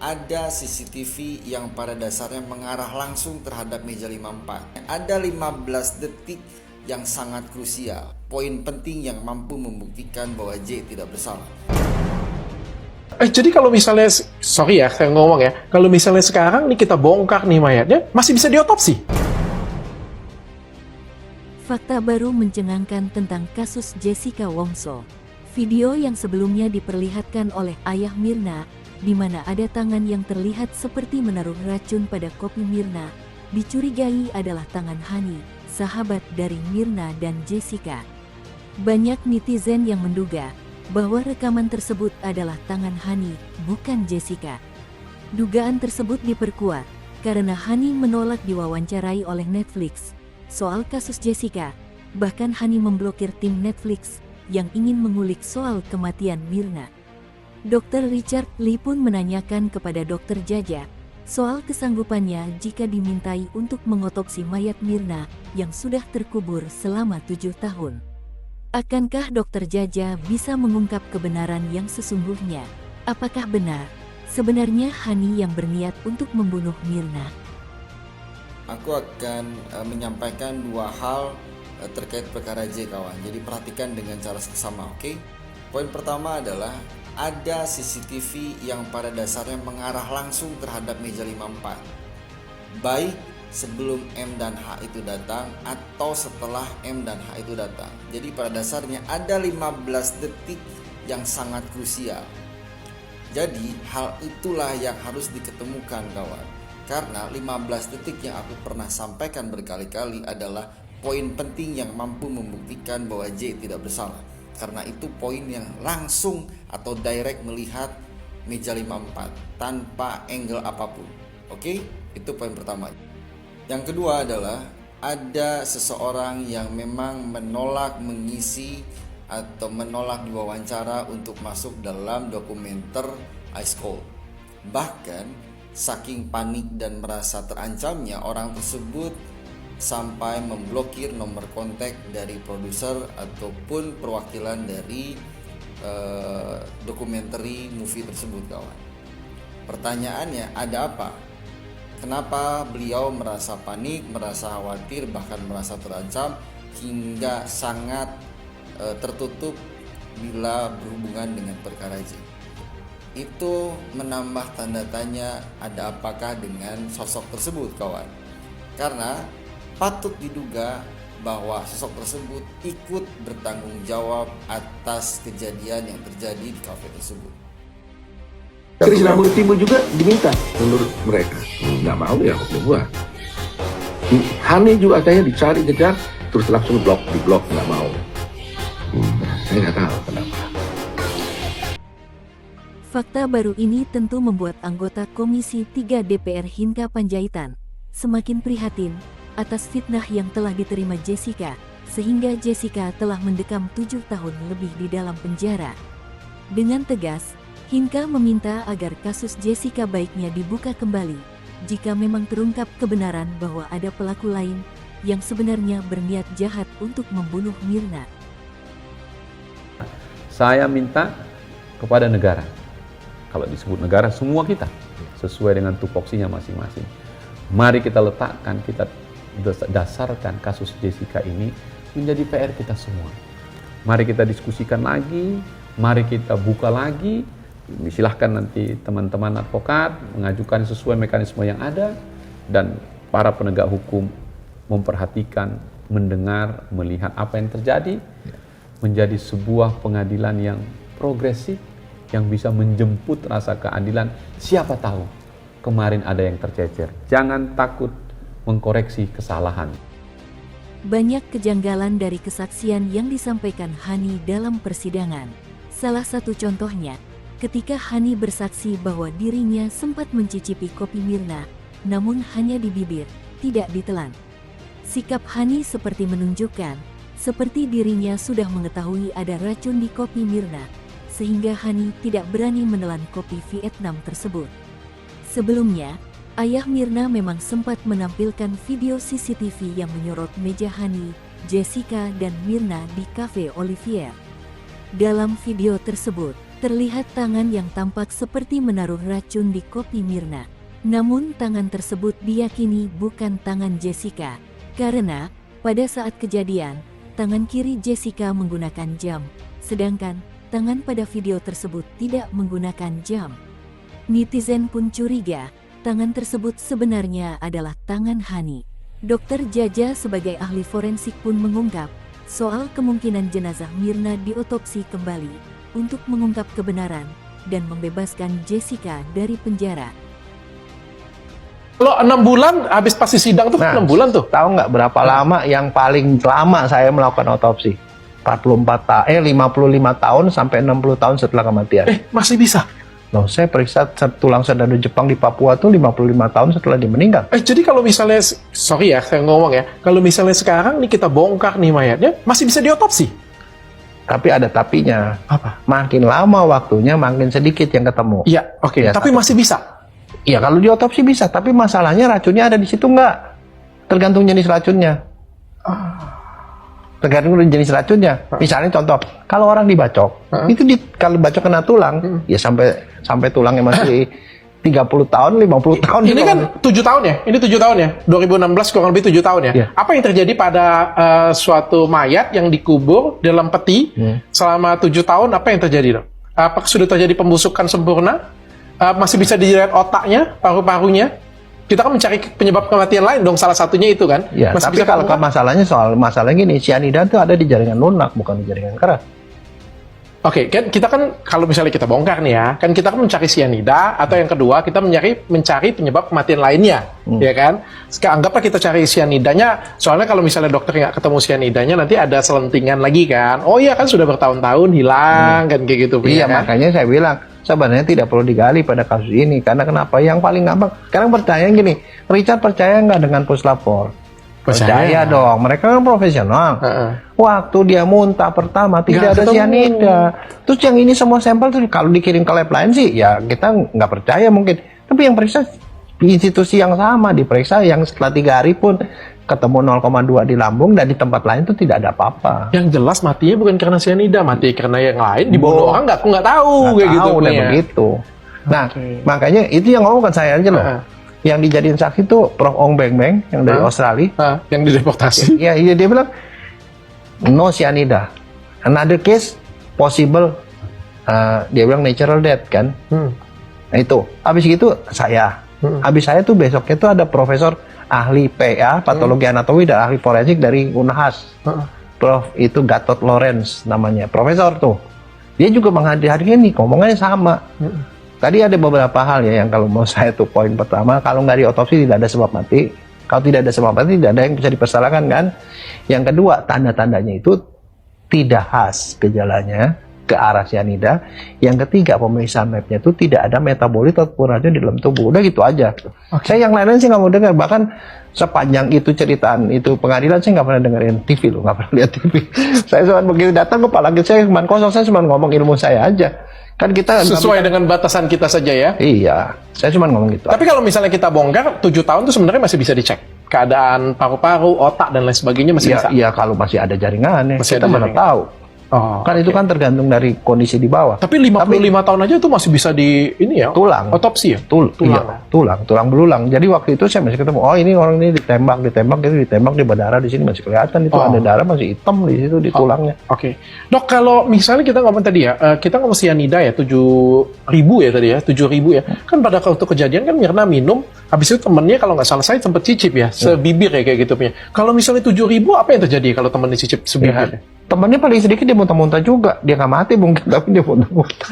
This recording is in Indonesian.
ada CCTV yang pada dasarnya mengarah langsung terhadap meja 54. Ada 15 detik yang sangat krusial, poin penting yang mampu membuktikan bahwa J tidak bersalah. Jadi kalau misalnya, sorry ya saya ngomong ya, kalau misalnya sekarang nih kita bongkar nih mayatnya, masih bisa diotopsi? Fakta baru mencengangkan tentang kasus Jessica Wongso. Video yang sebelumnya diperlihatkan oleh ayah Mirna, di mana ada tangan yang terlihat seperti menaruh racun pada kopi Mirna, dicurigai adalah tangan Hani, sahabat dari Mirna dan Jessica. Banyak netizen yang menduga bahwa rekaman tersebut adalah tangan Hani, bukan Jessica. Dugaan tersebut diperkuat karena Hani menolak diwawancarai oleh Netflix soal kasus Jessica. Bahkan Hani memblokir tim Netflix yang ingin mengulik soal kematian Mirna. Dr. Richard Lee pun menanyakan kepada Dr. Jaja soal kesanggupannya jika dimintai untuk mengotopsi mayat Mirna yang sudah terkubur selama 7 tahun. Akankah Dr. Jaja bisa mengungkap kebenaran yang sesungguhnya? Apakah benar sebenarnya Hani yang berniat untuk membunuh Mirna? Aku akan menyampaikan dua hal terkait perkara J, kawan. Jadi perhatikan dengan cara seksama, oke? Poin pertama adalah ada CCTV yang pada dasarnya mengarah langsung terhadap meja 54. Baik sebelum M dan H itu datang atau setelah M dan H itu datang. Jadi pada dasarnya ada 15 detik yang sangat krusial. Jadi hal itulah yang harus diketemukan, kawan. Karena 15 detik yang aku pernah sampaikan berkali-kali adalah poin penting yang mampu membuktikan bahwa J tidak bersalah. Karena itu poin yang langsung atau direct melihat meja 54 tanpa angle apapun. Oke? Itu poin pertama. Yang kedua adalah ada seseorang yang memang menolak mengisi atau menolak diwawancara untuk masuk dalam dokumenter Ice Cold. Bahkan saking panik dan merasa terancamnya, orang tersebut sampai memblokir nomor kontak dari produser ataupun perwakilan dari dokumenter movie tersebut, kawan. Pertanyaannya, ada apa? Kenapa beliau merasa panik, merasa khawatir, bahkan merasa terancam hingga sangat tertutup bila berhubungan dengan perkara J? Itu menambah tanda tanya, ada apakah dengan sosok tersebut, kawan. Karena patut diduga bahwa sosok tersebut ikut bertanggung jawab atas kejadian yang terjadi di kafe tersebut. Krisna Murtimu juga diminta menurut mereka. Nggak mau ya oke buat. Hani juga akhirnya dicari kejar terus langsung di blok nggak mau. Saya nggak tahu kenapa. Fakta baru ini tentu membuat anggota Komisi 3 DPR Hinca Panjaitan semakin prihatin atas fitnah yang telah diterima Jessica, sehingga Jessica telah mendekam 7 tahun lebih di dalam penjara. Dengan tegas, Hinca meminta agar kasus Jessica baiknya dibuka kembali jika memang terungkap kebenaran bahwa ada pelaku lain yang sebenarnya berniat jahat untuk membunuh Mirna. Saya minta kepada negara, kalau disebut negara semua kita, sesuai dengan tupoksinya masing-masing. Mari kita letakkan, kita dasarkan kasus Jessica ini menjadi PR kita semua. Mari kita diskusikan lagi, mari kita buka lagi. Silahkan nanti teman-teman advokat mengajukan sesuai mekanisme yang ada, dan para penegak hukum memperhatikan, mendengar, melihat apa yang terjadi, menjadi sebuah pengadilan yang progresif, yang bisa menjemput rasa keadilan. Siapa tahu kemarin ada yang tercecer. Jangan takut mengkoreksi kesalahan. Banyak kejanggalan dari kesaksian yang disampaikan Hani dalam persidangan. Salah satu contohnya, ketika Hani bersaksi bahwa dirinya sempat mencicipi kopi Mirna, namun hanya di bibir, tidak ditelan. Sikap Hani seperti menunjukkan, seperti dirinya sudah mengetahui ada racun di kopi Mirna, sehingga Hani tidak berani menelan kopi Vietnam tersebut. Sebelumnya, ayah Mirna memang sempat menampilkan video CCTV yang menyorot meja Hani, Jessica dan Mirna di Cafe Olivier. Dalam video tersebut, Terlihat tangan yang tampak seperti menaruh racun di kopi Mirna. Namun tangan tersebut diyakini bukan tangan Jessica. Karena pada saat kejadian, tangan kiri Jessica menggunakan jam. Sedangkan tangan pada video tersebut tidak menggunakan jam. Netizen pun curiga, tangan tersebut sebenarnya adalah tangan Hani. Dokter Jaja sebagai ahli forensik pun mengungkap soal kemungkinan jenazah Mirna diotopsi kembali untuk mengungkap kebenaran dan membebaskan Jessica dari penjara. Kalau 6 bulan habis pasti sidang tuh 6 bulan tuh. Tahu nggak berapa lama yang paling lama saya melakukan otopsi? 55 tahun sampai 60 tahun setelah kematian. Masih bisa. Loh, saya periksa tulang sadado Jepang di Papua tuh 55 tahun setelah dia meninggal. Jadi kalau misalnya, sorry ya saya ngomong ya, kalau misalnya sekarang nih kita bongkar nih mayatnya, masih bisa diotopsi? Tapi ada tapinya. Apa? Makin lama waktunya, makin sedikit yang ketemu. Iya, oke. Ya, Tapi masih bisa? Iya, kalau diotopsi bisa. Tapi masalahnya racunnya ada di situ nggak? Tergantung jenis racunnya. Tergantung jenis racunnya. Misalnya contoh, kalau orang dibacok, itu kalau bacok kena tulang, ya sampai tulangnya masih 30 tahun, 50 tahun. Ini kan 7 tahun ya? Ini 7 tahun ya? 2016 kurang lebih 7 tahun ya? Iya. Apa yang terjadi pada suatu mayat yang dikubur dalam peti selama 7 tahun, apa yang terjadi dong? Apakah sudah terjadi pembusukan sempurna? Masih bisa dilihat otaknya, paru-parunya? Kita kan mencari penyebab kematian lain dong, salah satunya itu kan? Ya, masih tapi bisa kalau ketemu? masalahnya masalah gini, cyanida itu ada di jaringan lunak, bukan di jaringan keras. Oke, kan kita kan kalau misalnya kita bongkar nih ya, kan kita kan mencari sianida atau yang kedua kita mencari penyebab kematian lainnya, ya kan? Sekarang anggaplah kita cari sianidanya, soalnya kalau misalnya dokter nggak ketemu sianidanya nanti ada selentingan lagi kan? Oh iya kan sudah bertahun-tahun hilang kan kayak gitu. Iya, kan? makanya saya bilang sebenarnya tidak perlu digali pada kasus ini karena kenapa? Yang paling gampang. Sekarang pertanyaan gini, Richard percaya nggak dengan puslapor? Percaya dong, mereka kan profesional. Waktu dia muntah pertama tidak ada sianida. Terus yang ini semua sampel tuh kalau dikirim ke lab lain sih ya kita nggak percaya mungkin. Tapi yang periksa di institusi yang sama diperiksa yang setelah 3 hari pun ketemu 0,2 di lambung dan di tempat lain tuh tidak ada apa-apa. Yang jelas matinya bukan karena sianida, mati karena yang lain dibunuh orang nggak tahu kayak gitu. Begitu. Nah, makanya itu yang ngomong kan saya aja loh. Yang dijadiin saksi itu Prof. Ong Beng Beng yang dari Australia. Yang dideportasi. Iya, dia bilang no cyanida. Another case possible. Dia bilang natural death kan. Nah itu. Habis itu saya. Habis saya tuh besoknya tuh ada profesor ahli PA patologi anatomi dan ahli forensik dari Unhas. Prof itu Gatot Lawrence namanya. Profesor tuh. Dia juga menghadiri ini ngomongnya sama. Tadi ada beberapa hal ya yang kalau mau saya tuh poin pertama, kalau nggak diotopsi tidak ada sebab mati. Kalau tidak ada sebab mati tidak ada yang bisa dipersalahkan kan. Yang kedua, tanda-tandanya itu tidak khas gejalanya ke arah cyanida. Yang ketiga, pemeriksaan labnya itu tidak ada metabolit ataupun racun di dalam tubuh. Udah gitu aja. Saya yang lain-lain sih nggak mau dengar. Bahkan sepanjang itu ceritaan itu pengadilan saya nggak pernah dengerin TV loh, nggak pernah lihat TV. Saya cuma begitu datang kepala saya cuma kosong, saya cuma ngomong ilmu saya aja. Kan kita sesuai dengan batasan kita saja ya. Iya, saya cuma ngomong gitu. Tapi kalau misalnya kita bongkar 7 tahun itu sebenarnya masih bisa dicek keadaan paru-paru, otak dan lain sebagainya masih bisa. Iya, kalau masih ada jaringannya, masih kita mana tahu. Kan itu kan tergantung dari kondisi di bawah. Tapi 55 tahun aja itu masih bisa di ini ya. Tulang. Otopsi ya. Tulang belulang. Jadi waktu itu saya masih ketemu. Oh ini orang ini ditembak di badara di sini masih kelihatan itu ada darah masih hitam di situ di tulangnya. Oke. Dok, kalau misalnya kita ngomong tadi ya, kita ngomong sianida ya 7.000 ya tadi ya, 7.000 ya. Kan pada waktu kejadian kan Mirna minum, habis itu temennya kalau nggak salah saya sempat cicip ya, sebibir ya kayak gitu punya. Kalau misalnya 7.000 apa yang terjadi kalau temennya cicip sebibir? Temannya paling sedikit dia muntah-muntah juga. Dia nggak mati mungkin tapi dia muntah-muntah.